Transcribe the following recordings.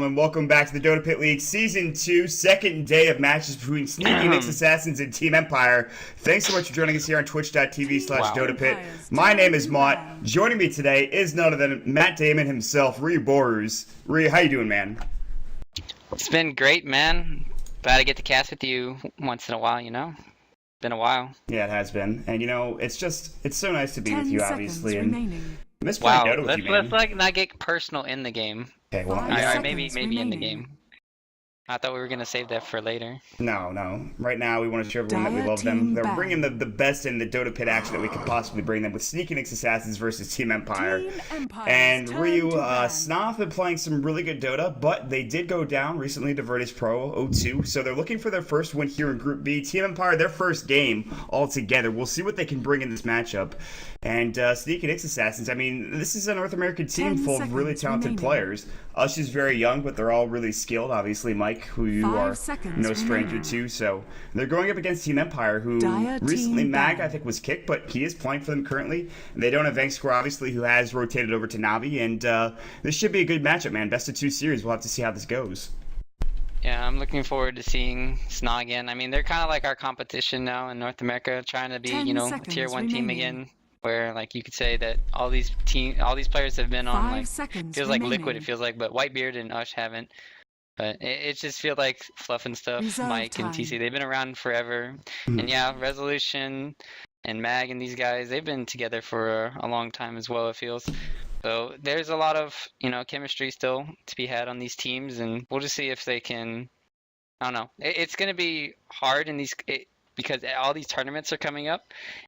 And welcome back to the Dota Pit League Season 2, second day of matches between Sneaky Nyx Assassins and Team Empire. Thanks so much for joining us here on twitch.tv/DotaPit. My name is Mott. Joining me today is none other than Matt Damon himself, Ryu Borus. Ryu, how you doing, man? It's been great, man. Glad to get to cast with you once in a while, you know? Been a while. Yeah, it has been. And you know, it's so nice to be with you, obviously. And miss playing Wow, Dota with you, man. let's like not get personal in the game. Okay, well, Or maybe in the game. I thought we were gonna save that for later. No. Right now, we want to show everyone that we love them. They're bringing the best in the Dota Pit action that we could possibly bring them with Sneaky Nyx Assassins versus Team Empire. And Ryu, Snaf been playing some really good Dota, but they did go down recently to Virtus Pro 0-2, so they're looking for their first win here in Group B. Team Empire, their first game all together. We'll see what they can bring in this matchup. And Sneaky Nyx Assassins, I mean, this is a North American team full of really talented players. Ush is very young, but they're all really skilled. Obviously, Mike, who you are no stranger to. So they're going up against Team Empire, who recently Mag, I think, was kicked, but he is playing for them currently. And they don't have Vangscore, obviously, who has rotated over to Navi. And this should be a good matchup, man. Best of 2 series. We'll have to see how this goes. Yeah, I'm looking forward to seeing Sna again. I mean, they're kind of like our competition now in North America, trying to be, you know, a tier 1 team again. Where like you could say that all these players have been on like feels like Liquid, it feels like, but Whitebeard and Ush haven't. But it just feels like Fluff and stuff. Mike and TC, they've been around forever. And yeah, Resolution and Mag and these guys, they've been together for a long time as well, it feels. So there's a lot of, you know, chemistry still to be had on these teams, and we'll just see if they can. I don't know. It's gonna be hard in these. Because all these tournaments are coming up,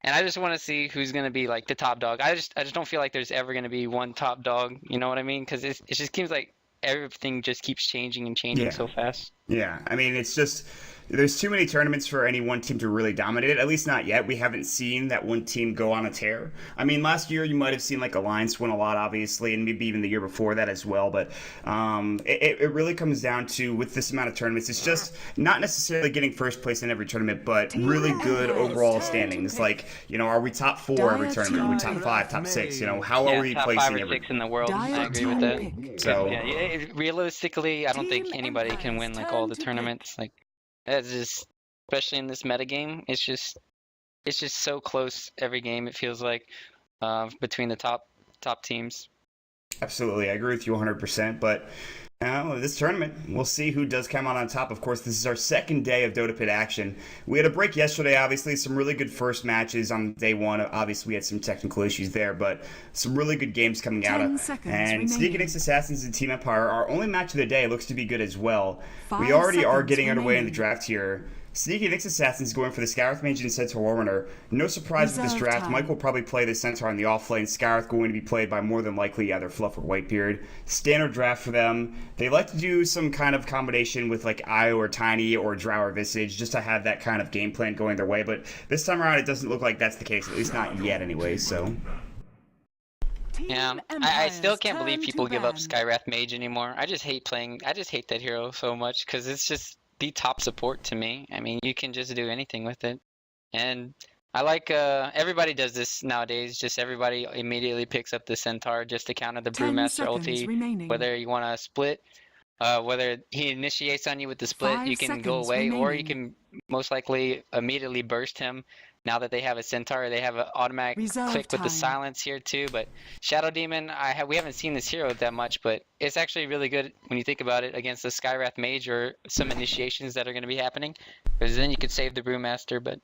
and I just want to see who's going to be like the top dog. I just don't feel like there's ever going to be one top dog. You know what I mean? Because it just seems like everything just keeps changing and changing so fast. Yeah, I mean, it's just there's too many tournaments for any one team to really dominate it. At least not yet. We haven't seen that one team go on a tear. I mean, last year you might have seen like Alliance win a lot, obviously, and maybe even the year before that as well. But it really comes down to, with this amount of tournaments, it's just not necessarily getting first place in every tournament, but really good overall standings. Like, you know, are we top 4 every tournament? Are we top 5, top 6? You know, how are we placing top 5 or every 6 in the world? I agree with that. So yeah, realistically, I don't think anybody can win like all the tournaments. Like, that's just, especially in this meta game, it's just so close every game. It feels like between the top teams. Absolutely, I agree with you 100%. But this tournament, we'll see who does come out on top. Of course, this is our second day of Dota Pit action. We had a break yesterday, obviously, some really good first matches on day 1. Obviously, we had some technical issues there, but some really good games coming out. And Sneaky Nyx Assassins and Team Empire, our only match of the day, looks to be good as well. We already are getting underway in the draft here. Sneaky Nyx Assassins going for the Scarith Mage and Centaur Warrunner. No surprise with this draft. Mike will probably play the Centaur on the offlane. Scarith going to be played by more than likely either Fluff or Whitebeard. Standard draft for them. They like to do some kind of combination with like Io or Tiny or Drow or Visage just to have that kind of game plan going their way. But this time around, it doesn't look like that's the case. At least not yet anyway, so. Yeah, I still can't believe people give up Skywrath Mage anymore. I just hate that hero so much because it's just the top support to me. I mean, you can just do anything with it. And I like, everybody does this nowadays. Just everybody immediately picks up the Centaur just to counter the Brewmaster ulti. Whether you want to split, whether he initiates on you with the split, you can go away, or you can most likely immediately burst him. Now that they have a Centaur, they have an automatic click with the silence here too. But Shadow Demon, we haven't seen this hero that much, but it's actually really good when you think about it against the Skywrath Mage or some initiations that are going to be happening. Because then you could save the Brewmaster, but...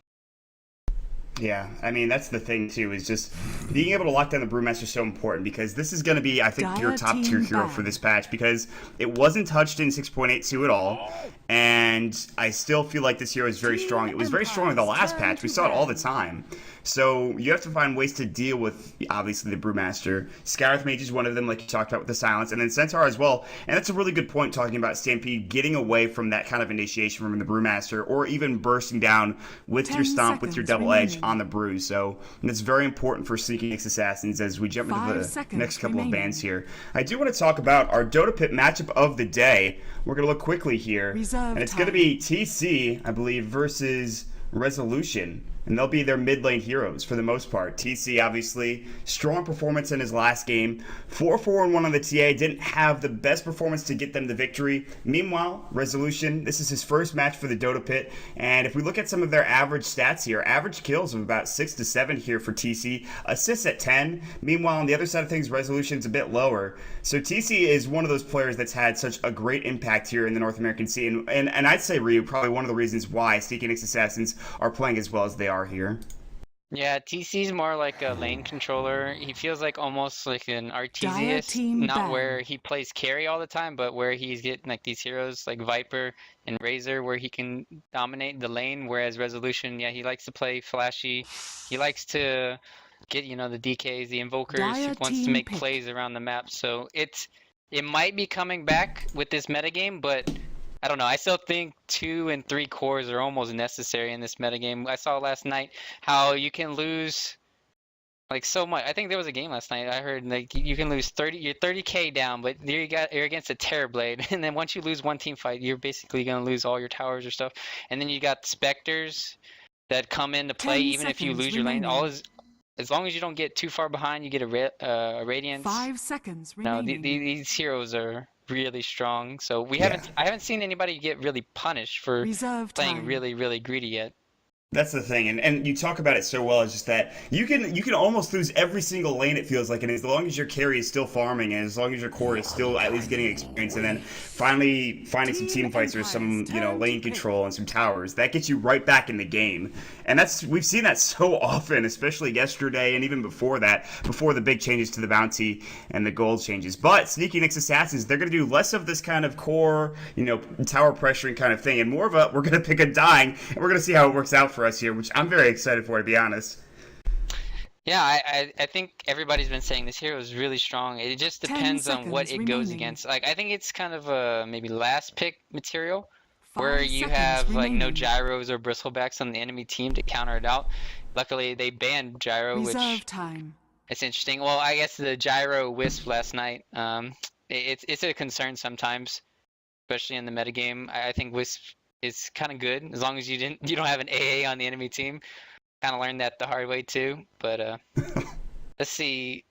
Yeah, I mean, that's the thing, too, is just being able to lock down the Brewmaster is so important, because this is going to be, I think, your top-tier hero for this patch, because it wasn't touched in 6.82 at all, and I still feel like this hero is very strong. It was very strong in the last patch. We saw it all the time. So you have to find ways to deal with, obviously, the Brewmaster. Scarith Mage is one of them, like you talked about with the silence, and then Centaur as well. And that's a really good point, talking about Stampede getting away from that kind of initiation from the Brewmaster, or even bursting down with your Stomp, with your Double Edge on the Brew. So it's very important for Sneaky Nyx Assassins as we jump into the next couple of bans here. I do want to talk about our Dota Pit matchup of the day. We're going to look quickly here, and it's going to be TC, I believe, versus Resolution. and they'll be their mid lane heroes for the most part. TC, obviously, strong performance in his last game. 4-4-1 on the TA, didn't have the best performance to get them the victory. Meanwhile, Resolution, this is his first match for the Dota Pit, and if we look at some of their average stats here, average kills of about 6 to 7 here for TC, assists at 10. Meanwhile, on the other side of things, Resolution's a bit lower. So TC is one of those players that's had such a great impact here in the North American scene, and I'd say Ryu, probably one of the reasons why Sneaky Nix Assassins are playing as well as they are here. Yeah, TC's more like a lane controller. He feels like almost like an Artesius, not where he plays carry all the time, but where he's getting like these heroes like Viper and Razor where he can dominate the lane, whereas Resolution, yeah, he likes to play flashy. He likes to get, you know, the DKs, the invokers, he wants to make plays around the map. So it might be coming back with this metagame, but I don't know. I still think 2 and 3 cores are almost necessary in this metagame. I saw last night how you can lose like so much. I think there was a game last night. I heard like you can lose 30. You're 30k down, but you're against a Terrorblade, and then once you lose one team fight, you're basically gonna lose all your towers or stuff. And then you got Spectres that come into play even if you lose your lane. As long as you don't get too far behind, you get a Radiance. 5 seconds remaining. No, these heroes are really strong. So I haven't seen anybody get really punished for playing really greedy yet. That's the thing, and you talk about it so well. It's just that you can almost lose every single lane, it feels like, and as long as your carry is still farming, and as long as your core is still at least getting experience, and then finally finding some team fights or some lane control and some towers, that gets you right back in the game. And we've seen that so often, especially yesterday and even before that, before the big changes to the bounty and the gold changes. But Sneaky Nix Assassins, they're going to do less of this kind of core, tower pressuring kind of thing, and more of we're going to pick a dying, and we're going to see how it works out for us here, which I'm very excited for, to be honest. Yeah, I think everybody's been saying this hero is really strong. It just depends on what it goes against. Like, I think it's kind of a maybe last pick material where you have like no gyros or bristlebacks on the enemy team to counter it out. Luckily, they banned gyro, which it's interesting. Well, I guess the gyro wisp last night, it's a concern sometimes, especially in the metagame. I think wisp is kind of good as long as you don't have an AA on the enemy team. Kind of learned that the hard way too. But let's see,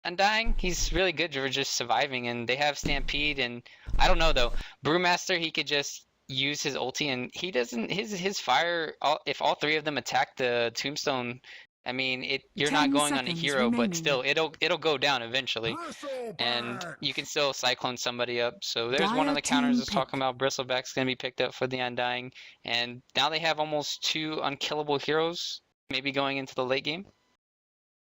Undying, he's really good for just surviving, and they have Stampede, and I don't know though. Brewmaster, he could just use his ulti, and he doesn't. His fire. If all 3 of them attack the tombstone, I mean, you're not going on a hero, but still, it'll go down eventually, and you can still cyclone somebody up. So there's one of the counters that's talking about Bristleback's going to be picked up for the Undying, and now they have almost 2 unkillable heroes, maybe going into the late game.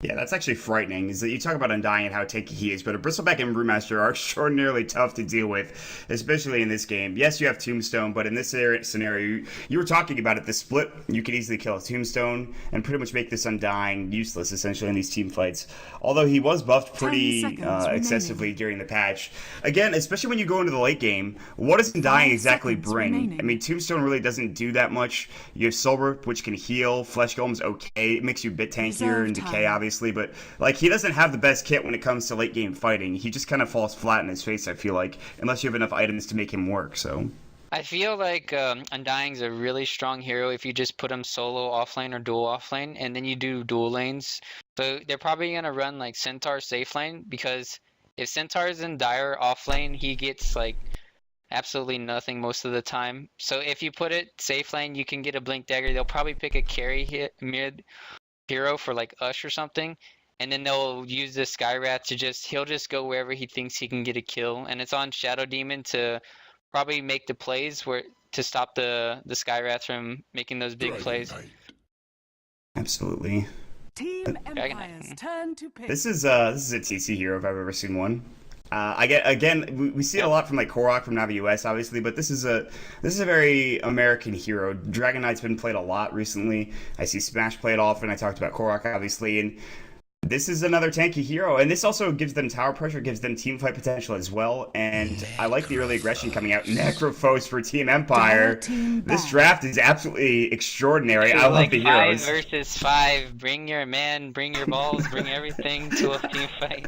Yeah, that's actually frightening, is that you talk about Undying and how tanky he is, but a Bristleback and Brewmaster are extraordinarily tough to deal with, especially in this game. Yes, you have Tombstone, but in this scenario, you were talking about it, the split, you could easily kill a Tombstone and pretty much make this Undying useless, essentially, in these team fights. Although he was buffed pretty excessively during the patch. Again, especially when you go into the late game, what does Undying exactly bring? I mean, Tombstone really doesn't do that much. You have Soul Rip, which can heal. Flesh Golem's okay. It makes you a bit tankier and decay, obviously. But like, he doesn't have the best kit when it comes to late game fighting. He just kind of falls flat in his face, I feel like, unless you have enough items to make him work. So I feel like Undying's a really strong hero if you just put him solo offlane or dual offlane, and then you do dual lanes. So they're probably gonna run like Centaur safe lane, because if Centaur's in Dire offlane, he gets like absolutely nothing most of the time. So if you put it safe lane, you can get a Blink Dagger. They'll probably pick a carry mid hero for like Ush or something, and then they'll use the Skyrat to he'll just go wherever he thinks he can get a kill, and it's on Shadow Demon to probably make the plays to stop the Skyrats from making those big plays. Absolutely. Team Empire's turn to pick. This is a TC hero if I've ever seen one. We see it a lot from like Korok from Navi US, obviously, but this is a very American hero. Dragon Knight's been played a lot recently. I see Smash played often. I talked about Korok, obviously, and this is another tanky hero, and this also gives them tower pressure, gives them team fight potential as well, and I like the early aggression coming out. Necrophos for Team Empire. This draft is absolutely extraordinary. I love the heroes. 5 versus 5. Bring your man, bring your balls, bring everything to a team fight.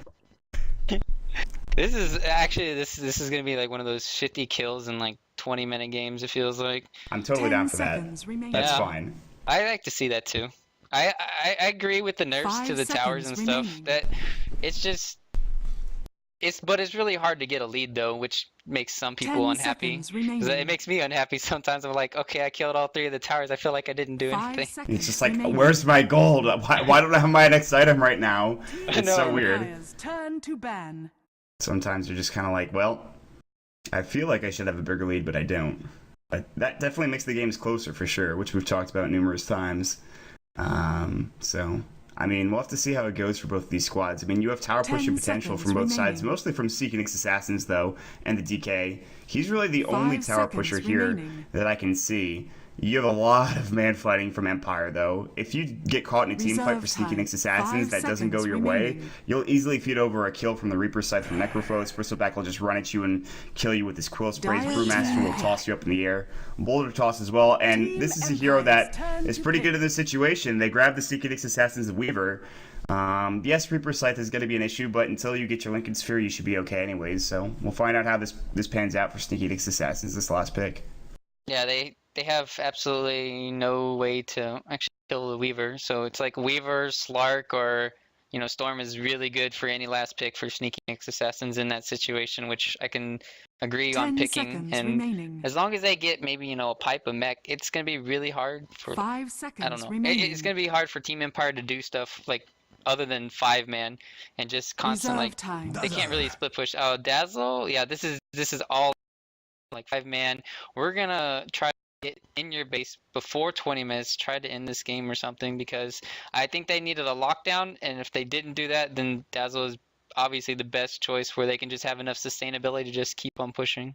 This is gonna be like one of those 50 kills in like 20-minute games, it feels like. I'm totally down for that. That's fine. I like to see that too. I agree with the nerfs 5 to the towers and stuff. remaining. That it's just but it's really hard to get a lead though, which makes some people 10 unhappy. seconds remaining. It makes me unhappy sometimes. I'm like, okay, I killed all 3 of the towers. I feel like I didn't do 5 anything. seconds It's just like, remaining. where's my gold? Why don't I have my next item right now? It's so know. weird. Empire's turn to ban. Sometimes you're just kind of like, well, I feel like I should have a bigger lead, but I don't. But that definitely makes the games closer for sure, which we've talked about numerous times. So, I mean, we'll have to see how it goes for both of these squads. I mean, you have tower 10 pushing potential from both seconds sides, remaining. mostly from Seeking Assassins, though, and the DK. He's really the only 5 tower seconds pusher here remaining. that I can see. You have a lot of man fighting from Empire, though. If you get caught in a team fight for Reserve Sneaking time. Assassins 5 that doesn't go seconds your way, remaining. you'll easily feed over a kill from the Reaper side from Necrophos. Bristleback will just run at you and kill you with his Quill Sprays. Dire Brewmaster will toss you up in the air. Boulder Toss as well, and Team this is a hero that Empire's is turn pretty to good in this situation. They grab the Sneaking Assassins Weaver. Yes, Reaper Scythe is going to be an issue, but until you get your Lincoln Sphere, you should be okay anyways. So we'll find out how this pans out for Sneaky Dix Assassins this last pick. Yeah, they have absolutely no way to actually kill the Weaver. So it's like Weaver, Slark, or Storm is really good for any last pick for Sneaky Nix Assassins in that situation, which I can agree 10 on picking. seconds And remaining. as long as they get maybe a pipe of mech, it's gonna be really hard for 5 seconds I don't know. remaining. It's gonna be hard for Team Empire to do stuff like other than 5-man and just constant Reserve like time. they can't really split push. Oh, Dazzle, yeah, this is all like 5-man. We're gonna try to get in your base before 20 minutes, try to end this game or something, because I think they needed a lockdown, and if they didn't do that, then Dazzle is obviously the best choice where they can just have enough sustainability to just keep on pushing.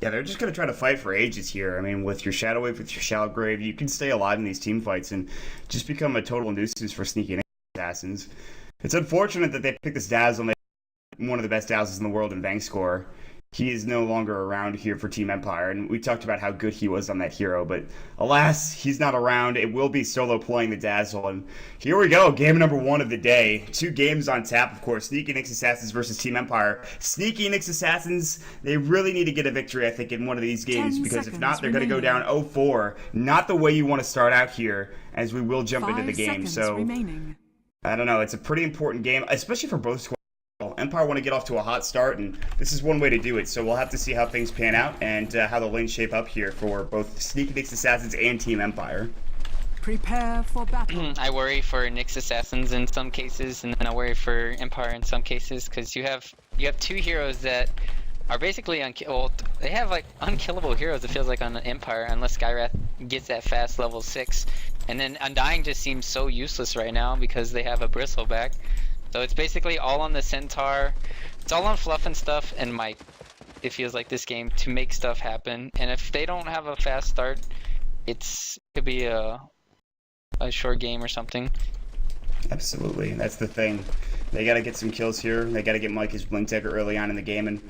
Yeah, they're just going to try to fight for ages here. I mean, with your Shadow Wave, with your Shallow Grave, you can stay alive in these team fights and just become a total nuisance for Sneaky Assassins. It's unfortunate that they picked this Dazzle, and they one of the best Dazzles in the world in Bank Score. He is no longer around here for Team Empire, and we talked about how good he was on that hero, but alas, he's not around. It will be solo playing the Dazzle, and here we go, game number 1 of the day. 2 games on tap, of course, Sneaky Nix Assassins versus Team Empire. Sneaky Nix Assassins, they really need to get a victory, I think, in one of these games, 10 because if not, seconds they're going to go remaining. down 0-4. Not the way you want to start out here, as we will jump 5 into the game, seconds so remaining. I don't know, it's a pretty important game, especially for both squads. Empire want to get off to a hot start, and this is one way to do it. So we'll have to see how things pan out and how the lanes shape up here for both Sneaky Nix Assassins and Team Empire. Prepare for battle. I worry for Nyx Assassins in some cases, and then I worry for Empire in some cases, because you have 2 heroes that are basically well, they have like unkillable heroes. It feels like on Empire, unless Skyrath gets that fast level 6, and then Undying just seems so useless right now because they have a Bristleback. So it's basically all on the Centaur. It's all on Fluff and stuff and Mike. It feels like this game to make stuff happen. And if they don't have a fast start, it could be a short game or something. Absolutely, that's the thing. They got to get some kills here. They got to get Mike his Blink Dagger early on in the game, and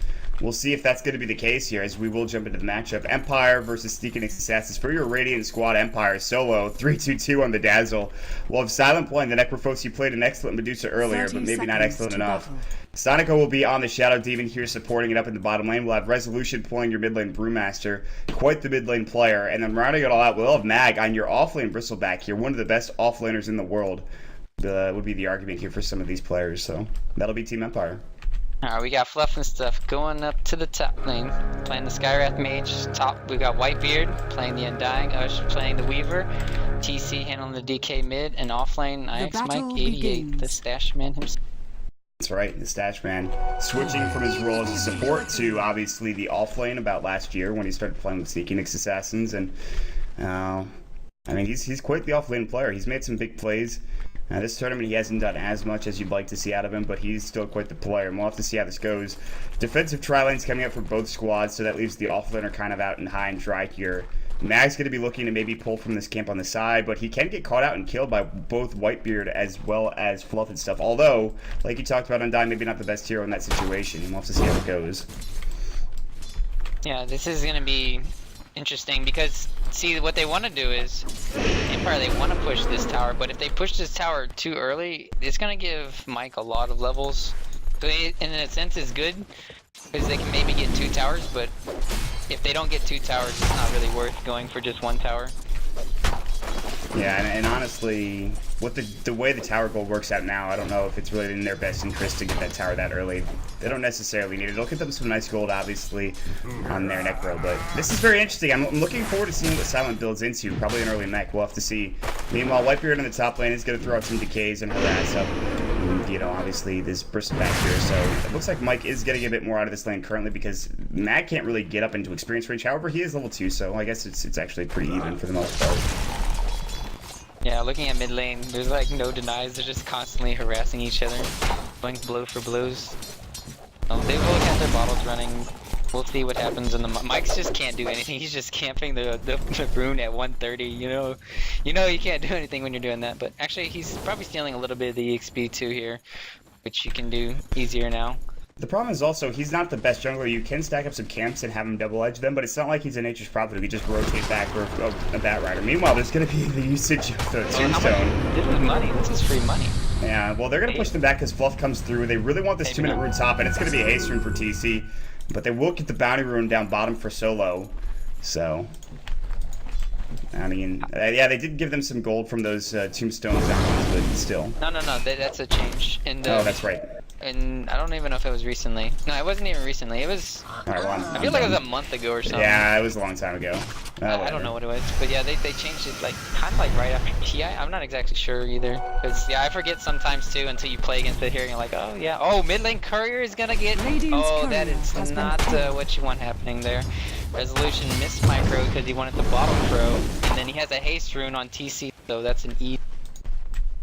we'll see if that's going to be the case here as we will jump into the matchup. Empire versus Sneaky Nix Assassins for your Radiant Squad. Empire solo 3-2-2 on the Dazzle. We'll have Silent playing the Necrophos. You played an excellent Medusa earlier, but maybe not excellent enough. Sonico will be on the Shadow Demon here supporting it up in the bottom lane. We'll have Resolution pulling your mid lane Brewmaster, quite the mid lane player, and then rounding it all out, we'll have Mag on your off lane Bristleback here, one of the best off laners in the world. Would be the argument here for some of these players, so that'll be Team Empire. Alright, we got Fluff and stuff going up to the top lane, playing the Skyrath Mage. Top, we got Whitebeard playing the Undying, Ush playing the Weaver, TC handling the DK mid, and off lane IX Mike 88, the Stash Man himself. That's right, the Stash Man switching from his role as a support to obviously the off lane about last year when he started playing with Sneaky Nix Assassins, and I mean he's quite the off lane player. He's made some big plays. This tournament he hasn't done as much as you'd like to see out of him, but he's still quite the player, and we'll have to see how this goes. Defensive tri-lanes coming up for both squads, so that leaves the off-laner kind of out and high and dry here. Mag's going to be looking to maybe pull from this camp on the side, but he can get caught out and killed by both Whitebeard as well as Fluff and stuff. Although, like you talked about, Undying maybe not the best hero in that situation. We'll have to see how it goes. Yeah, this is going to be interesting because, see, what they want to do is, Empire, they want to push this tower, but if they push this tower too early, it's going to give Mike a lot of levels. So in a sense, it's good, because they can maybe get 2 towers, but if they don't get 2 towers, it's not really worth going for just 1 tower. Yeah, and honestly, with the way the tower gold works out now, I don't know if it's really in their best interest to get that tower that early. They don't necessarily need it. It'll get them some nice gold, obviously, on their neck row, but this is very interesting. I'm looking forward to seeing what Silent builds into. Probably an early mech. We'll have to see. Meanwhile, Whitebeard in the top lane is going to throw out some decays and harass up. You know, obviously, this bristleback here, so it looks like Mike is getting a bit more out of this lane currently because Mag can't really get up into experience range. However, he is level 2, so I guess it's actually pretty even for the most part. Yeah, looking at mid lane, there's like no denies. They're just constantly harassing each other, going blow for blows. They will have their bottles running. We'll see what happens in the. Mike's just can't do anything. He's just camping the rune at 130. You know you can't do anything when you're doing that. But actually, he's probably stealing a little bit of the EXP too here, which you can do easier now. The problem is also, he's not the best jungler. You can stack up some camps and have him double edge them, but it's not like he's a Nature's Prophet who can just rotate back for a Bat Rider. Meanwhile, there's going to be the usage of the Tombstone. This is money. This is free money. Yeah, well, they're going to push them back because Fluff comes through. They really want this 2-minute rune top, and it's going to be a haste rune for TC. But they will get the bounty rune down bottom for Solo. So, I mean, yeah, they did give them some gold from those Tombstone zombies, but still. No, that's a change. And, oh, that's right. And I don't even know if it was recently. No, it wasn't even recently. It was. Right, well, I feel like it was a month ago or something. Yeah, it was a long time ago. I don't know what it was, but yeah, they changed it like kind of like right after TI. I'm not exactly sure either, because yeah, I forget sometimes too until you play against it here and you're like, oh yeah, oh mid lane courier is gonna get. Oh, that is not what you want happening there. Resolution missed micro because he wanted the bottle crow, and then he has a haste rune on TC, so that's an easy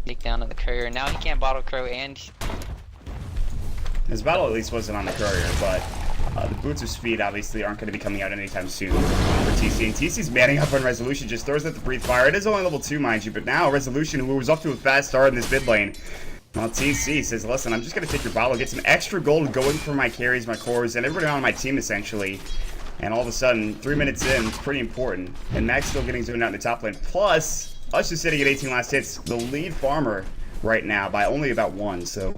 take down of the courier. Now he can't bottle crow and. His battle at least wasn't on the courier, but the boots of speed obviously aren't going to be coming out anytime soon for TC. And TC's manning up on Resolution, just throws out the Breathe Fire. It is only level 2, mind you, but now Resolution, who was off to a fast start in this mid lane, well, TC says, listen, I'm just going to take your bottle, get some extra gold going for my carries, my cores, and everybody on my team, essentially. And all of a sudden, 3 minutes in, it's pretty important. And Max still getting zoned out in the top lane. Plus, Ush is sitting at 18 last hits, the lead farmer right now by only about 1, so...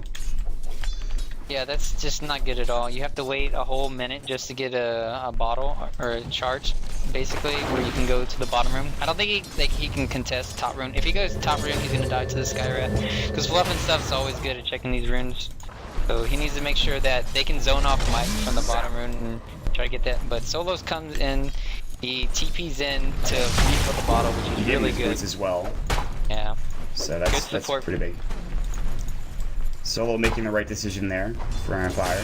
Yeah, that's just not good at all. You have to wait a whole minute just to get a bottle or a charge, basically, where you can go to the bottom room. I don't think he can contest top rune. If he goes top rune, he's gonna die to the Skywrath. Because Fluff and stuff's always good at checking these runes. So he needs to make sure that they can zone off Mike from the bottom rune and try to get that. But Solos comes in, he TP's in to refill the bottle, which is really good. As well. Yeah. So that's pretty big. Solo making the right decision there for Empire.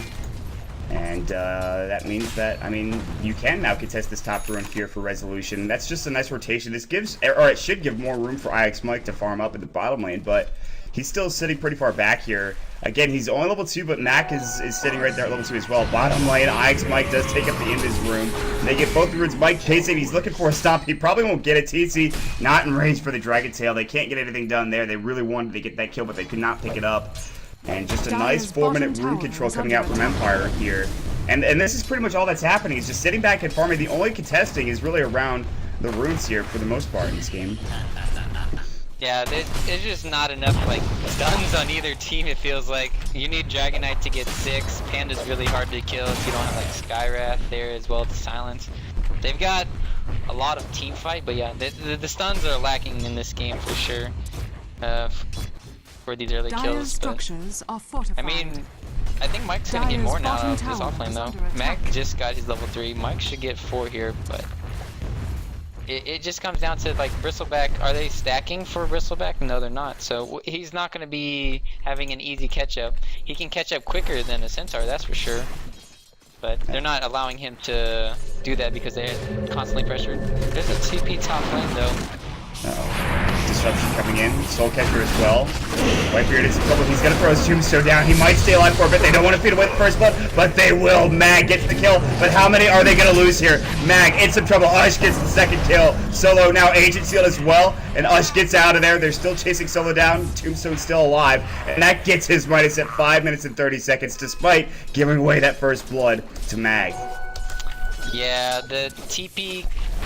And that means that, I mean, you can now contest this top rune here for Resolution. That's just a nice rotation. This gives, or it should give more room for IX Mike to farm up in the bottom lane, but he's still sitting pretty far back here. Again, he's only level 2, but Mac is sitting right there at level 2 as well. Bottom lane, IX Mike does take up the Invis room. They get both the runes. Mike chasing, he's looking for a stomp. He probably won't get it. TC not in range for the Dragon Tail. They can't get anything done there. They really wanted to get that kill, but they could not pick it up. And just a nice 4-minute rune control coming out from Empire here. And this is pretty much all that's happening. He's just sitting back and farming. The only contesting is really around the runes here for the most part in this game. Yeah, there's just not enough like stuns on either team, it feels like. You need Dragonite to get 6. Panda's really hard to kill if you don't have like Skywrath there as well to silence. They've got a lot of team fight, but yeah, the stuns are lacking in this game for sure. For these early kills, but, I mean, I think Mike's gonna get more now of this offlane though. Mac just got his level 3. Mike should get 4 here, but it just comes down to like Bristleback. Are they stacking for Bristleback? No, they're not. So he's not gonna be having an easy catch up. He can catch up quicker than a Centaur, that's for sure. But they're not allowing him to do that because they're constantly pressured. There's a TP top lane though. Uh-oh. Disruption coming in. Soul Catcher as well. Whitebeard is in trouble. He's going to throw his Tombstone down. He might stay alive for a bit. They don't want to feed away the first blood, but they will. Mag gets the kill. But how many are they going to lose here? Mag in some trouble. Ush gets the second kill. Solo now agent sealed as well. And Ush gets out of there. They're still chasing Solo down. Tombstone's still alive. And that gets his Midas at 5 minutes and 30 seconds, despite giving away that first blood to Mag. Yeah, the TP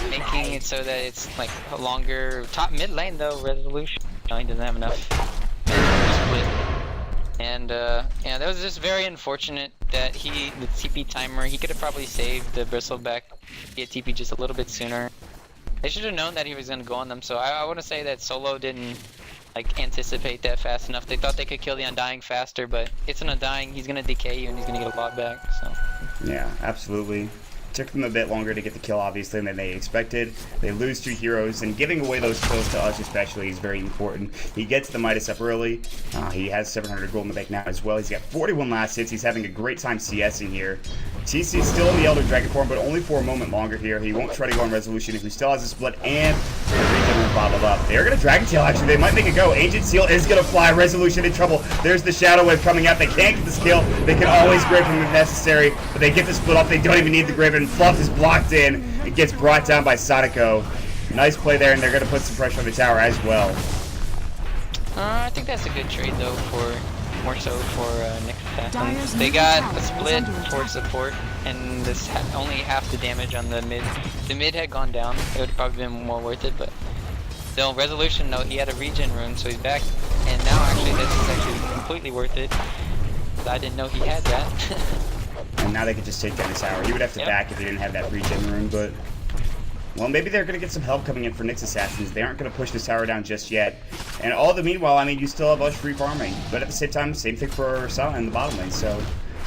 making it so that it's like a longer top mid lane though. Resolution, he doesn't have enough split, and yeah, that was just very unfortunate that the TP timer, he could have probably saved the Bristleback, get TP just a little bit sooner. They should have known that he was gonna go on them. So I want to say that Solo didn't like anticipate that fast enough. They thought they could kill the Undying faster, but it's an Undying. He's gonna decay you, and he's gonna get a lot back. So. Yeah, absolutely. Took them a bit longer to get the kill, obviously, than they expected. They lose 2 heroes, and giving away those kills to us especially is very important. He gets the Midas up early. He has 700 gold in the bank now as well. He's got 41 last hits. He's having a great time CSing here. TC's still in the Elder Dragon form, but only for a moment longer here. He won't try to go on Resolution if he still has a split, and the regen will bottled up. They're going to Dragon Tail, actually. They might make it go. Ancient Seal is going to fly. Resolution in trouble. There's the Shadow Wave coming out. They can't get the skill. They can always grab him if necessary, but they get the split off. They don't even need the Graven. Fluff is blocked in. It gets brought down by Sadako. Nice play there, and they're going to put some pressure on the tower as well. I think that's a good trade, though, more so for Nick Assassins. They got a split towards support, and this only half the damage on the mid. If the mid had gone down, it would have probably been more worth it, but still, Resolution, though, he had a regen rune, so he's back, and now actually this is actually completely worth it. I didn't know he had that. And now they can just take down the tower. He would have to back if he didn't have that regen rune, but... Well, maybe they're going to get some help coming in for Nyx Assassins. They aren't going to push this tower down just yet. And all the meanwhile, I mean, you still have Ush free farming. But at the same time, same thing for Sala in the bottom lane. So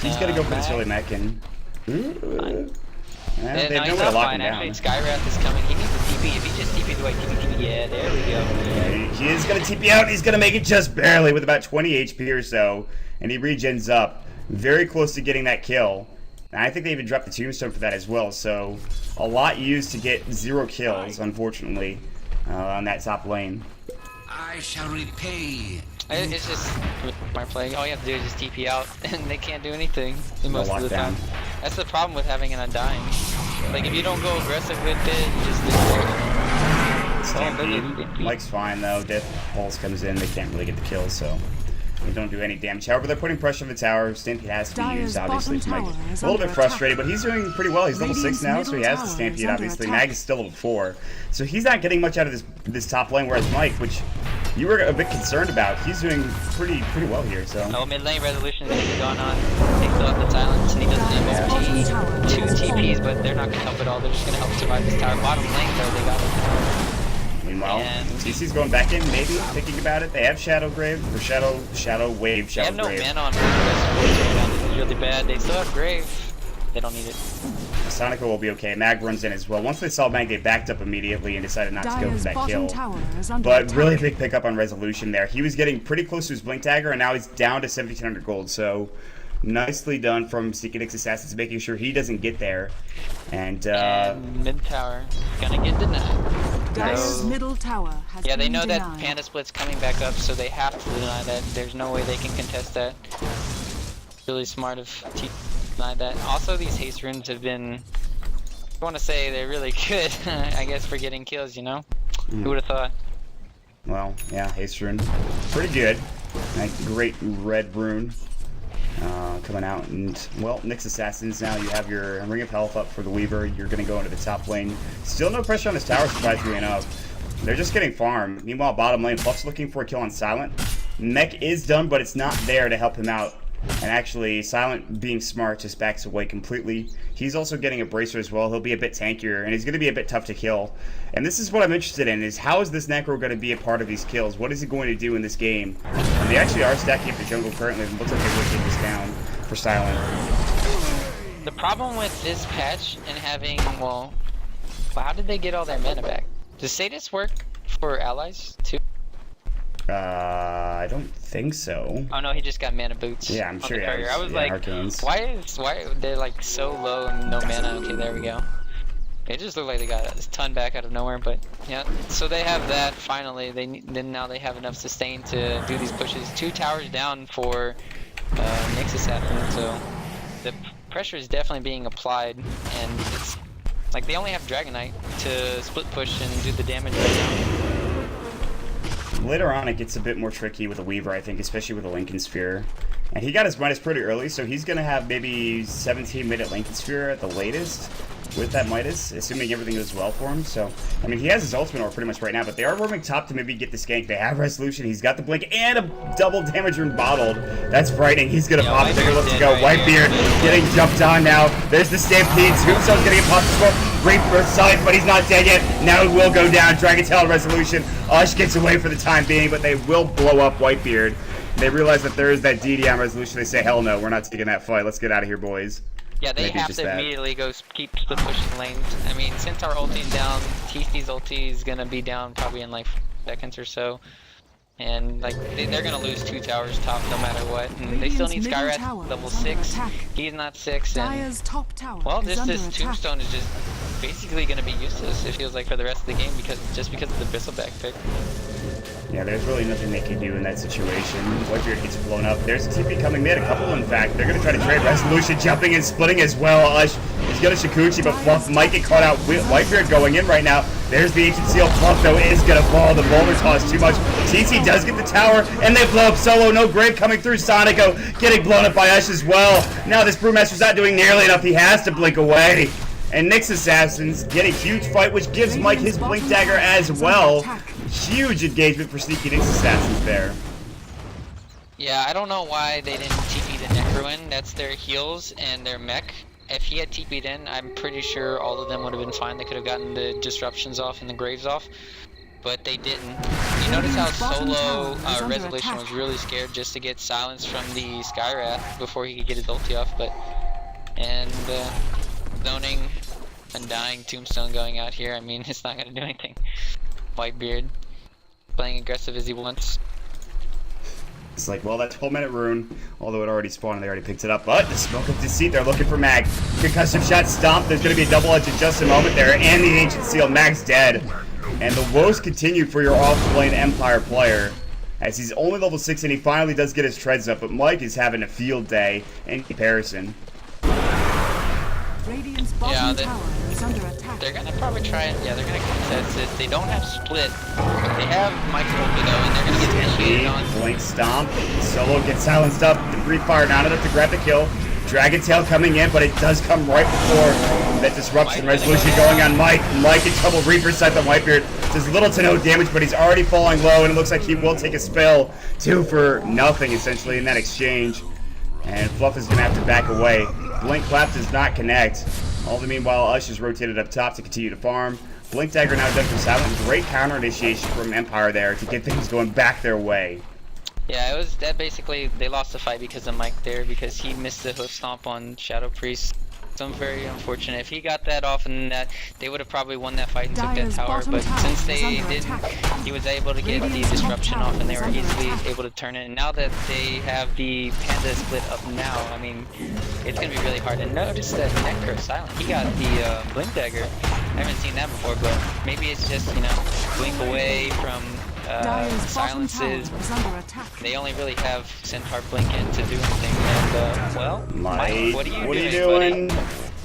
he's going to go for this early mech and... They have no way to lock him down. Actually, Skywrath is coming. He needs a TP. If he just TP'd away, yeah, there we go. Yeah, he is going to TP out. He's going to make it just barely with about 20 HP or so. And he regens up. Very close to getting that kill. And I think they even dropped the tombstone for that as well, so a lot used to get 0 kills, unfortunately, on that top lane. I shall repay. It's just my playing. All you have to do is just TP out, and they can't do anything most of the time. That's the problem with having an Undying. Like, if you don't go aggressive with it, you just Stampede. Mike's fine, though. Death Pulse comes in. They can't really get the kill, so... They don't do any damage. However, they're putting pressure on the tower. Stampede has to be used, obviously. Mike a little bit frustrated, but he's doing pretty well. He's level 6 now, so he has the Stampede, obviously. Mag is still level 4. So he's not getting much out of this top lane, whereas Mike, which you were a bit concerned about, he's doing pretty well here. So. Oh, mid lane Resolution is going on. Takes off the silence, and he doesn't have 2 TPs, but they're not going to help at all. They're just going to help survive this tower. Bottom lane, though, they got it. Meanwhile, TC's going back in, maybe, thinking about it. They have Shadow Grave, or Shadow Wave, Shadow Grave. They have no mana on Grave. This is really bad. They still have Grave. They don't need it. Sonico will be okay. Mag runs in as well. Once they saw Mag, they backed up immediately and decided not to go for that kill. But really big pickup on Resolution there. He was getting pretty close to his Blink Dagger, and now he's down to 1,700 gold. So nicely done from Nyx Assassins, making sure he doesn't get there. And mid tower gonna get denied. Dire's middle tower has they know denied. that Panda Split's coming back up, so they have to deny that. There's no way they can contest that. Really smart of T to deny that. Also, these haste runes have been, I want to say they're really good, I guess, for getting kills, you know? Who would have thought? Well, yeah, haste rune. Pretty good. That great red rune. Coming out, and well, Nyx Assassins now. You have your Ring of Health up for the Weaver. You're going to go into the top lane. Still no pressure on this tower, surprisingly enough. They're just getting farmed. Meanwhile, bottom lane, Fluff's looking for a kill on Silent. Mech is done, but it's not there to help him out. And actually, Silent, being smart, just backs away completely. He's also getting a bracer as well. He'll be a bit tankier, and he's going to be a bit tough to kill. And this is what I'm interested in, is how is this Necro going to be a part of these kills? What is he going to do in this game? And they actually are stacking up the jungle currently. It looks like they will take this down for Silent. The problem with this patch and having, well, how did they get all their mana back? Does Sadis work for allies, too? I don't think so. Oh no, he just got mana boots. Yeah, I'm sure he has. I was like, Arcanes. why they're like so low and no mana? Okay, there we go. It just looked like they got a ton back out of nowhere, but yeah. So they have that finally. Now they have enough sustain to do these pushes. 2 towers down for Nyx Assassin, so the pressure is definitely being applied, and it's like they only have Dragonite to split push and do the damage right now. Later on, it gets a bit more tricky with a Weaver, I think, especially with a Lincoln Sphere. And he got his Midas pretty early, so he's going to have maybe 17 minute Lincoln Sphere at the latest. with that Midas, assuming everything goes well for him. So, I mean, he has his ultimate or pretty much right now, but they are roaming top to maybe get the gank. They have resolution. He's got the blink and a double damage rune bottled. That's frightening. He's gonna pop it. Let's go. Whitebeard getting jumped on now. There's the Stampede. Tombstone's gonna get popped as well. Great first sight, but he's not dead yet. Now he will go down. Dragon Tail resolution. Ush gets away for the time being, but they will blow up Whitebeard. They realize that there is that DD on resolution. They say, hell no, we're not taking that fight. Let's get out of here, boys. Yeah, they have to immediately go keep split pushing lanes. I mean, since our ulti's down, TC's ulti is gonna be down probably in like seconds or so. And like they're gonna lose 2 towers top no matter what. And they still need Skyrat level 6. He's not 6, and well, this Tombstone is just basically gonna be useless. It feels like for the rest of the game because of the Bristleback pick. Yeah, there's really nothing they can do in that situation. Whitebeard gets blown up. There's a TP coming mid, a couple in fact. They're going to try to trade resolution, jumping and splitting as well. Ush is going to Shikuchi, but Fluff might get caught out. Whitebeard going in right now. There's the Ancient Seal. Fluff, though, is going to fall. The Bowler costs too much. TC does get the tower, and they blow up Solo. No Grave coming through. Sonico getting blown up by Ush as well. Now this Brewmaster's not doing nearly enough. He has to blink away. And Nyx Assassins get a huge fight, which gives Mike his Blink Dagger as well. Huge engagement for sneaky Nyx Assassins there. Yeah, I don't know why they didn't TP the Necro in. That's their heals and their mech. If he had TP'd in, I'm pretty sure all of them would have been fine. They could have gotten the disruptions off and the graves off. But they didn't. You notice how Solo Resolution was really scared just to get silence from the Skywrath before he could get his ulti off. And zoning and dying Tombstone going out here, I mean, it's not going to do anything. Whitebeard playing aggressive as he wants. It's like, well, that 12-minute rune, although it already spawned, they already picked it up. But the Smoke of Deceit, they're looking for Mag. Concussive shot stomp. There's going to be a double edge in just a moment there, and the Ancient Seal. Mag's dead. And the woes continue for your off-lane Empire player, as he's only level 6 and he finally does get his treads up. But Mike is having a field day in comparison. Yeah, they're gonna probably try it. Yeah, they're gonna contest it. They don't have split. They have Mike's ulti though, and they're gonna get initiated on. Blink stomp. Solo gets silenced up. Debris fire not enough to grab the kill. Dragon Tail coming in, but it does come right before that disruption resolution going on Mike. Mike in trouble. Reaper sight on Whitebeard. Does little to no damage, but he's already falling low, and it looks like he will take a spell. 2 for nothing essentially in that exchange. And Fluff is gonna have to back away. Blink Clap does not connect. All the meanwhile, Ush is rotated up top to continue to farm. Blink Dagger now done from Silent. Great counter initiation from Empire there to get things going back their way. Yeah, it was that basically they lost the fight because of Mike there, because he missed the hoof stomp on Shadow Priest. So very unfortunate. If he got that off and that, they would have probably won that fight and took that tower. But since they didn't, he was able to get the disruption off and they were easily able to turn it. And now that they have the Panda split up now, I mean, it's going to be really hard. And notice that Necro Silent, he got the Blink Dagger. I haven't seen that before, but maybe it's just, you know, blink away from silences. They only really have Centaur blink in to do anything. And, well, Mike, what are you doing? Buddy?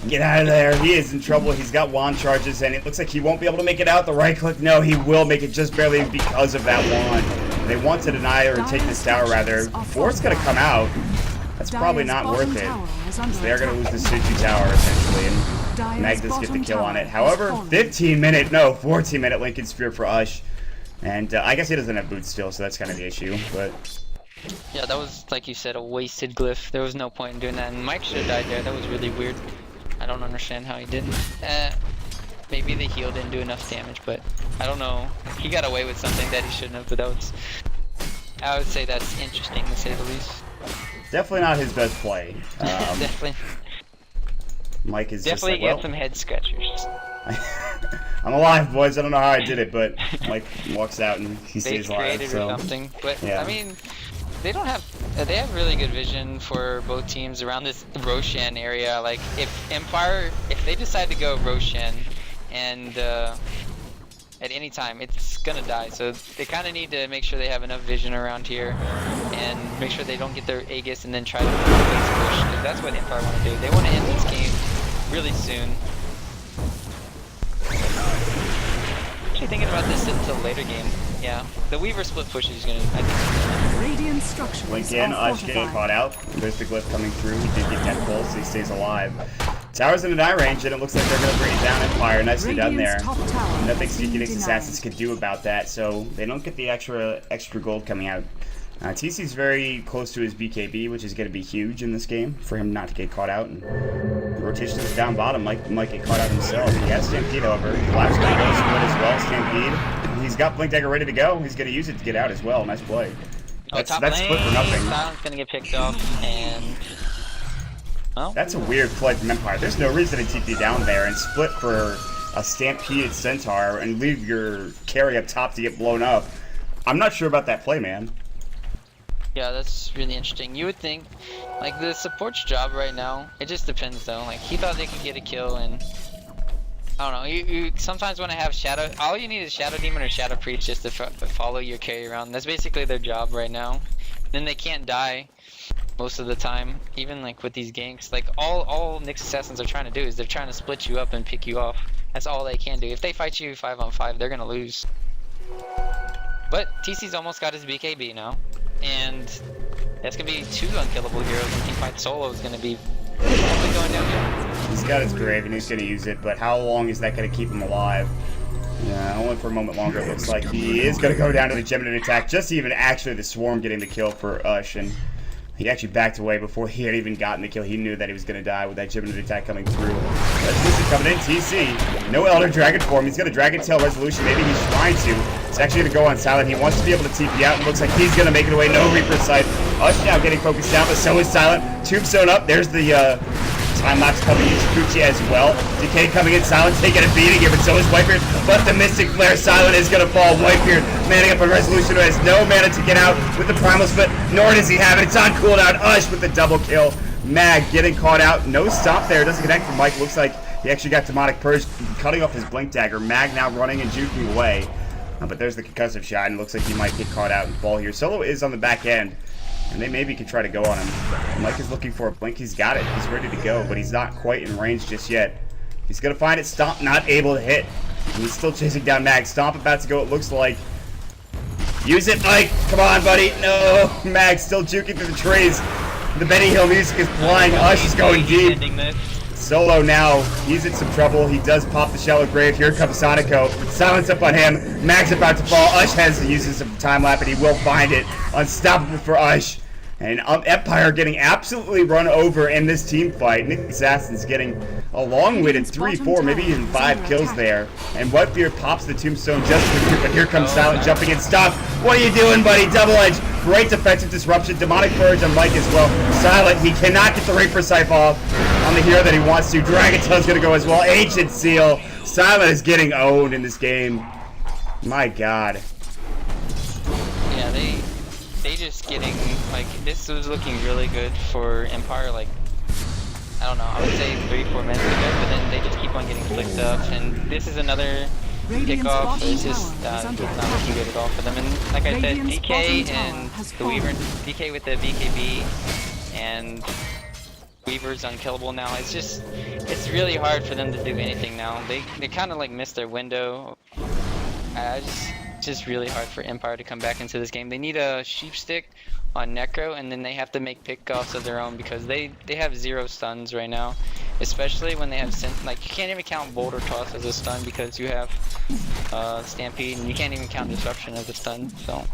Get out of there. He is in trouble. He's got wand charges, and it looks like he won't be able to make it out. The right click, no, he will make it just barely because of that wand. They want to deny or take this tower, rather. Fort's going to come out. That's probably not worth it. So they're going to lose the Suchi tower, essentially, and Mag does get the kill on it. However, 14-minute Lincoln Spear for Ush. And I guess he doesn't have boots still, so that's kind of the issue. But yeah, that was, like you said, a wasted glyph. There was no point in doing that, and Mike should have died there. That was really weird. I don't understand how he didn't. Maybe the heal didn't do enough damage, but I don't know. He got away with something that he shouldn't have, but that was... I would say that's interesting, to say the least. Definitely not his best play. Definitely. Mike is definitely just like, get some head scratchers. I'm alive, boys. I don't know how I did it, but Mike walks out and he stays alive. So. Or something. But yeah. I mean, they don't have. They have really good vision for both teams around this Roshan area. Like, if Empire, if they decide to go Roshan, and at any time, it's gonna die. So they kind of need to make sure they have enough vision around here, and make sure they don't get their Aegis and then try to base push. Because that's what Empire want to do. They want to end this game really soon. Actually thinking about this until later game. Yeah, the Weaver split push is gonna. I think. Blink in, Ush getting caught out. There's the glyph coming through. He did get 10 pulls, so he stays alive. Tower's in an eye range, and it looks like they're going to bring it down Empire. Nicely done there. Radiant's top tower Nothing has been Nix Assassins denied. could do about that, so they don't get the extra gold coming out. TC's very close to his BKB, which is going to be huge in this game for him not to get caught out. And the rotation is down bottom, might get caught out himself. He has Stampede, however. Collapse going to go split as well. Stampede. He's got Blink Dagger ready to go. He's going to use it to get out as well. Nice play. That's split for nothing. Silent's gonna get picked off, and well, That's a weird play from Empire. There's no reason to TP down there and split for a Stampeded Centaur and leave your carry up top to get blown up. I'm not sure about that play, man. yeah, that's really interesting. You would think, like, the support's job right now, it just depends though. Like, he thought they could get a kill, and I don't know. You sometimes want to have Shadow. All you need is Shadow Demon or Shadow Priest just to follow your carry around. That's basically their job right now. Then they can't die most of the time. Even like with these ganks, like all Nyx Assassins are trying to do is they're trying to split you up and pick you off. That's all they can do. If they fight you 5-on-5, they're gonna lose. But TC's almost got his BKB now, and that's gonna be 2 unkillable heroes. And Teamfight Solo is gonna be probably going down here. He's got his grave and he's going to use it, but how long is that going to keep him alive? Yeah, only for a moment longer. It looks like he is going to go down to the Gemini attack. Just even actually the Swarm getting the kill for Ush, and he actually backed away before he had even gotten the kill. He knew that he was going to die with that Gemini attack coming through. Resolution coming in, TC. No Elder Dragon form. He's going to Dragon Tail Resolution. Maybe he's trying to. It's actually going to go on Silent. He wants to be able to TP out. It looks like he's going to make it away. No Reaper sight. Ush now getting focused down, but so is Silent. Tombstone up. There's the time lapse coming in, Kuchi as well. Decay coming in, Silent taking a beating here, but so is Whitebeard. But the Mystic Flare, Silent is going to fall. Whitebeard manning up a Resolution who has no mana to get out with the Primal Split, nor does he have it. It's on cooldown. Ush with the double kill. Mag getting caught out. No stop there. Doesn't connect from Mike. Looks like he actually got Demonic Purge, cutting off his Blink Dagger. Mag now running and juking away. But there's the concussive shot, and it looks like he might get caught out and fall here. Solo is on the back end, and they maybe could try to go on him. Mike is looking for a blink. He's got it. He's ready to go, but he's not quite in range just yet. He's going to find it. Stomp not able to hit. And he's still chasing down Mag. Stomp about to go, it looks like. Use it, Mike. Come on, buddy. No. Mag still juking through the trees. The Benny Hill music is flying. Ush is going deep. Solo now, he's in some trouble. He does pop the Shallow Grave. Here comes Sonico. Silence up on him. Mag's about to fall. Ush has to use some time lap, and he will find it. Unstoppable for Ush. And Empire getting absolutely run over in this team fight. Nyx Assassins getting a long-waited 3, 4, maybe even 5 kills there. And Whitebeard pops the Tombstone just for the but here comes Silent jumping in. Stop! What are you doing, buddy? Double Edge. Great defensive disruption. Demonic Purge on Mike as well. Silent, he cannot get the Reaper Scythe off on the hero that he wants to. Dragon Tail's gonna go as well. Ancient Seal. Silent is getting owned in this game. My God. Yeah, they just getting, like, this was looking really good for Empire, like, I don't know, I would say 3-4 minutes ago, but then they just keep on getting flicked up, and this is another kickoff. It's just not looking good at all for them. And like I said, DK and the Weaver, DK with the BKB, and Weaver's unkillable now. It's really hard for them to do anything now. They kind of like missed their window. It's just really hard for Empire to come back into this game. They need a sheep stick on Necro, and then they have to make pickoffs of their own because they have 0 stuns right now. Especially when they have like, you can't even count Boulder Toss as a stun because you have Stampede, and you can't even count Disruption as a stun. So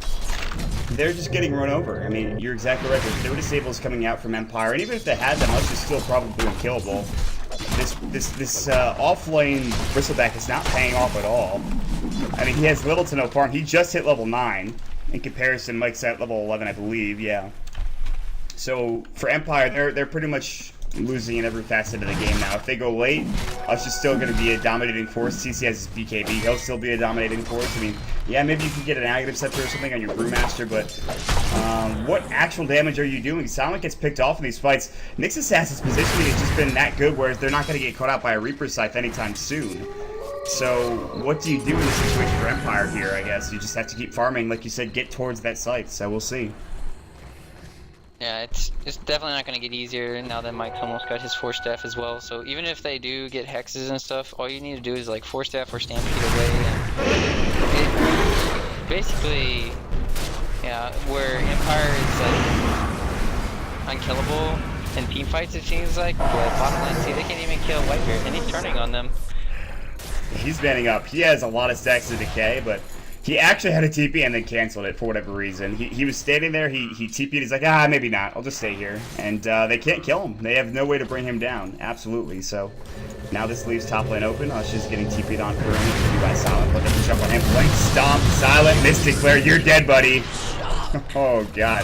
they're just getting run over. I mean, you're exactly right. There's no disables coming out from Empire, and even if they had them, Ush is still probably unkillable. This off-lane Bristleback is not paying off at all. I mean, he has little to no farm. He just hit level 9. In comparison, Mike's at level 11, I believe. Yeah. So for Empire, they're pretty much losing in every facet of the game now. If they go late, Ush is still going to be a dominating force. CC has his BKB. He'll still be a dominating force. I mean, yeah, maybe you can get an Aghanim Scepter or something on your Brewmaster, but what actual damage are you doing? Silent gets picked off in these fights. Nyx Assassin's positioning has just been that good, whereas they're not going to get caught out by a Reaper Scythe anytime soon. So what do you do in this situation for Empire here, I guess? You just have to keep farming, like you said, get towards that site, so we'll see. yeah, it's definitely not going to get easier now that Mike's almost got his Force Staff as well. So even if they do get hexes and stuff, all you need to do is like Force Staff or Stampede away, and it basically, yeah, where Empire is like unkillable, in team fights, it seems like. But bottom lane, see, they can't even kill Whitebeard, and he's turning on them. He's banding up. He has a lot of stacks of decay, but he actually had a TP and then canceled it for whatever reason. He was standing there, he TP'd, he's like, maybe not, I'll just stay here. And they can't kill him. They have no way to bring him down, absolutely. So now this leaves top lane open. Hush is getting TP'd on currently by Silent. But they can jump on him, flank, stomp, Silent, Mystic Flare, you're dead, buddy. Oh, God.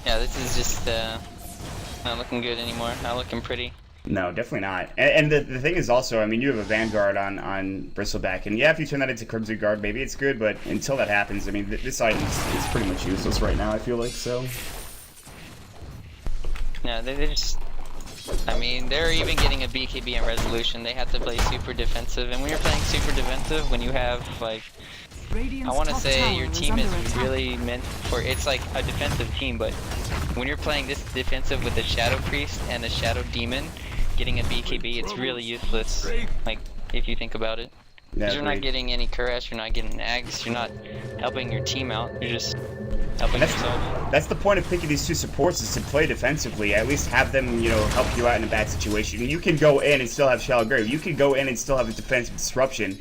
Yeah, this is just not looking good anymore, not looking pretty. No, definitely not. And the thing is also, I mean, you have a Vanguard on Bristleback, and yeah, if you turn that into Crimson Guard, maybe it's good, but until that happens, I mean, this item is pretty much useless right now, I feel like, so. Yeah, they just, I mean, they're even getting a BKB in Resolution. They have to play super defensive, and when you're playing super defensive, when you have, like, I want to say your team is really meant for, it's like a defensive team, but when you're playing this defensive with a Shadow Priest and a Shadow Demon, getting a BKB, it's really useless, like, if you think about it. Because you're not getting any Kuresh, you're not getting Ags, you're not helping your team out, you're just helping yourself. That's the point of picking these two supports, is to play defensively. At least have them, you know, help you out in a bad situation. You can go in and still have Shallow Grave. You can go in and still have a defensive disruption.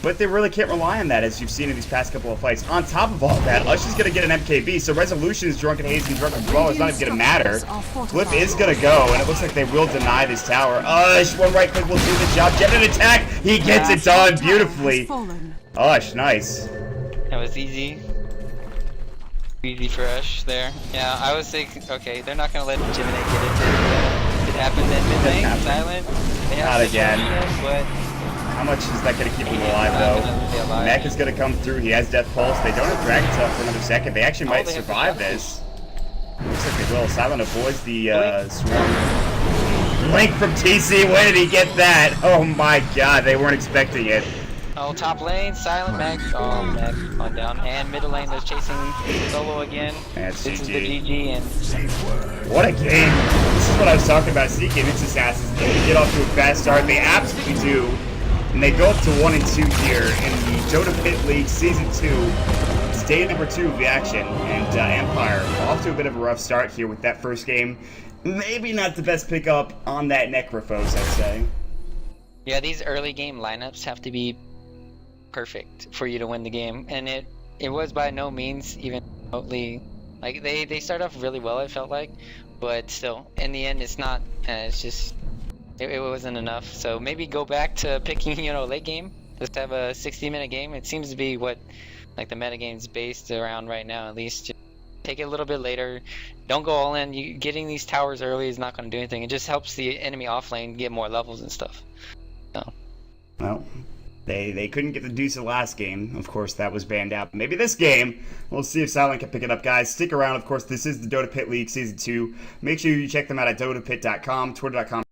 But they really can't rely on that, as you've seen in these past couple of fights. On top of all that, Ush is going to get an MKB, so Resolution's Drunken Haze and Drunken Brawl is not even going to matter. Flip is going to go, and it looks like they will deny this tower. Ush, one right click will do the job. Get an attack! He gets it done beautifully. Ush, nice. That was easy. Easy for Ush there. Yeah, I was thinking, okay, they're not going to let Gemini get it. It happened in mid lane, Silent. They have Not again. But how much is that going to keep him alive, though? Mech is going to come through. He has Death Pulse. They don't have Dragon Tail for another second. They actually might survive this. Looks like they will. Silent avoids the swarm. Blink from TC. Where did he get that? Oh my God, they weren't expecting it. Oh, top lane, Silent Meg. Oh, Meg on down. And middle lane, they're chasing solo again. That's this GG. is the GG, and what a game. This is what I was talking about. Seeking its assassins. They get off to a fast start. They absolutely do. And they go up to 1 and 2 here in the Dota Pit League Season 2. It's day number 2 of the action. And Empire off to a bit of a rough start here with that first game. Maybe not the best pickup on that Necrophos, I'd say. Yeah, these early game lineups have to be perfect for you to win the game. And it was by no means even remotely, like, they start off really well, it felt like. But still, in the end, it's not, it's just... It wasn't enough, so maybe go back to picking, you know, late game. Just have a 60-minute game. It seems to be what, like, the metagame's based around right now, at least. Just take it a little bit later. Don't go all in. Getting these towers early is not going to do anything. It just helps the enemy off lane get more levels and stuff. So. Well, they couldn't get the deuce of the last game. Of course, that was banned out. Maybe this game, we'll see if Silent can pick it up, guys. Stick around. Of course, this is the Dota Pit League Season 2. Make sure you check them out at dotapit.com, twitter.com.